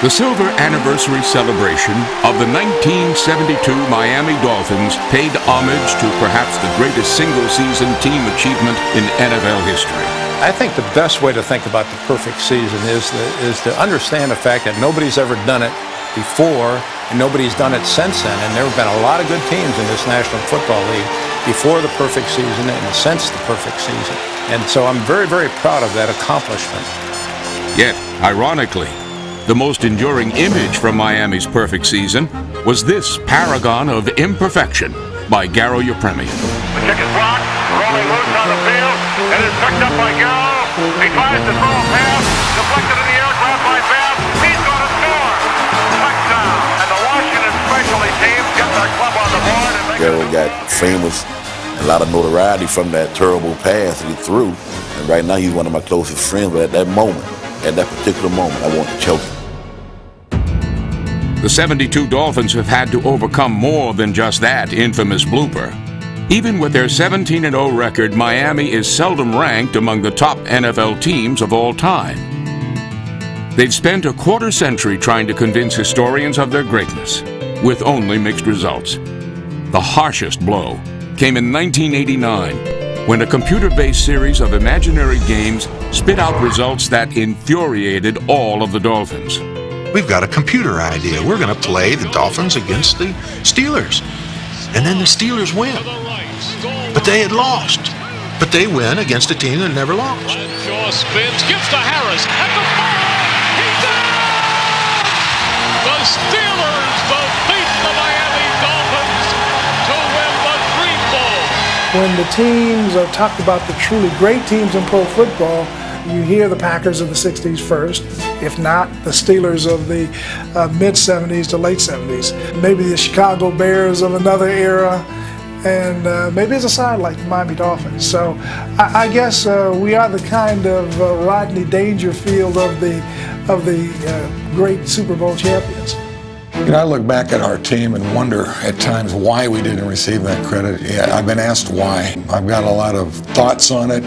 The silver anniversary celebration of the 1972 Miami Dolphins paid homage to perhaps the greatest single-season team achievement in NFL history. I think the best way to think about the perfect season is to understand the fact that nobody's ever done it before and nobody's done it since then. And there have been a lot of good teams in this National Football League before the perfect season and since the perfect season. And so I'm very, very proud of that accomplishment. Yet, ironically, the most enduring image from Miami's perfect season was this paragon of imperfection by Garo Yepremian. The kick is blocked, rolling loose on the field. It is picked up by Garo. He tries to throw a pass, deflected in the air, grabbed by Bass. He's going to score. Touchdown. And the Washington specialty teams get their club on the board. And Garo got famous, a lot of notoriety from that terrible pass that he threw. And right now he's one of my closest friends, but at that moment, at that particular moment, I want to choke him. The 72 Dolphins have had to overcome more than just that infamous blooper. Even with their 17-0 record, Miami is seldom ranked among the top NFL teams of all time. They've spent a quarter century trying to convince historians of their greatness, with only mixed results. The harshest blow came in 1989, when a computer-based series of imaginary games spit out results that infuriated all of the Dolphins. We've got a computer idea. We're going to play the Dolphins against the Steelers. And then the Steelers win. But they had lost. But they win against a team that never lost. Shaw spins, gives to Harris at the ball. He's out! The Steelers defeat the Miami Dolphins to win the Dream Bowl. When the teams are talked about, the truly great teams in pro football, you hear the Packers of the 60s first, if not the Steelers of the mid-70s to late 70s. Maybe the Chicago Bears of another era, and maybe as a side like the Miami Dolphins. So I guess we are the kind of Rodney Dangerfield of the great Super Bowl champions. You know, I look back at our team and wonder at times why we didn't receive that credit. Yeah, I've been asked why. I've got a lot of thoughts on it.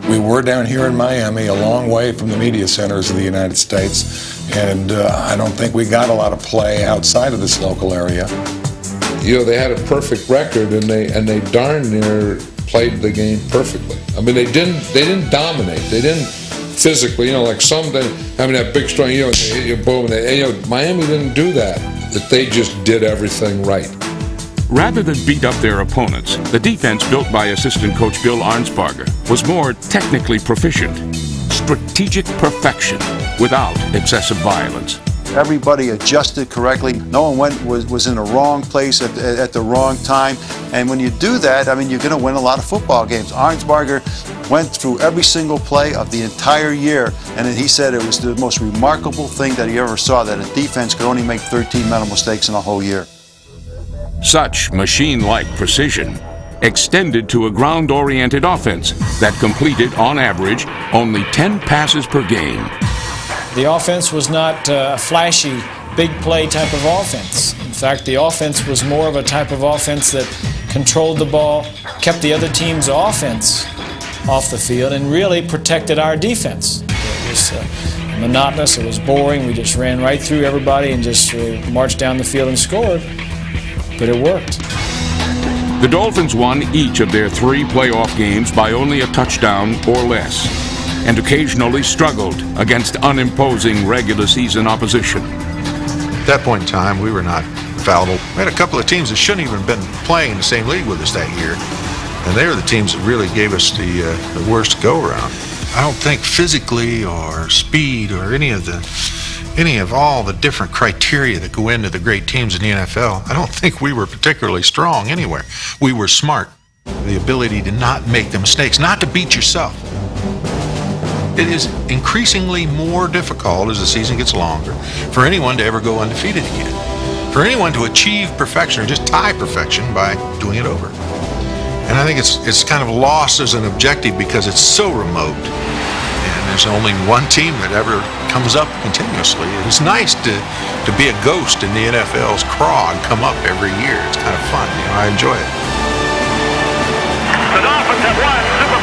We were down here in Miami, a long way from the media centers of the United States, and I don't think we got a lot of play outside of this local area. You know, they had a perfect record, and they darn near played the game perfectly. I mean, they didn't dominate. They didn't physically, you know, like some, having that big strong, you know, they hit you, boom, Miami didn't do that. That they just did everything right. Rather than beat up their opponents, the defense built by assistant coach Bill Arnsparger was more technically proficient. Strategic perfection without excessive violence. Everybody adjusted correctly. No one was in the wrong place at the wrong time. And when you do that, I mean, you're going to win a lot of football games. Arnsparger went through every single play of the entire year, and he said it was the most remarkable thing that he ever saw, that a defense could only make 13 mental mistakes in a whole year. Such machine-like precision extended to a ground-oriented offense that completed, on average, only 10 passes per game. The offense was not a flashy, big play type of offense. In fact, the offense was more of a type of offense that controlled the ball, kept the other team's offense off the field, and really protected our defense. It was monotonous, it was boring, we just ran right through everybody and just marched down the field and scored. But it worked. The Dolphins won each of their 3 playoff games by only a touchdown or less, and occasionally struggled against unimposing regular season opposition. At that point in time, we were not fallible. We had a couple of teams that shouldn't even have been playing in the same league with us that year, and they were the teams that really gave us the worst go-around. I don't think physically or speed or any of all the different criteria that go into the great teams in the NFL, I don't think we were particularly strong anywhere. We were smart. The ability to not make the mistakes, not to beat yourself. It is increasingly more difficult as the season gets longer for anyone to ever go undefeated again. For anyone to achieve perfection or just tie perfection by doing it over. And I think it's kind of lost as an objective because it's so remote. And there's only one team that ever comes up continuously. It's nice to be a ghost in the NFL's craw and come up every year. It's kind of fun. You know, I enjoy it. The Dolphins have won Super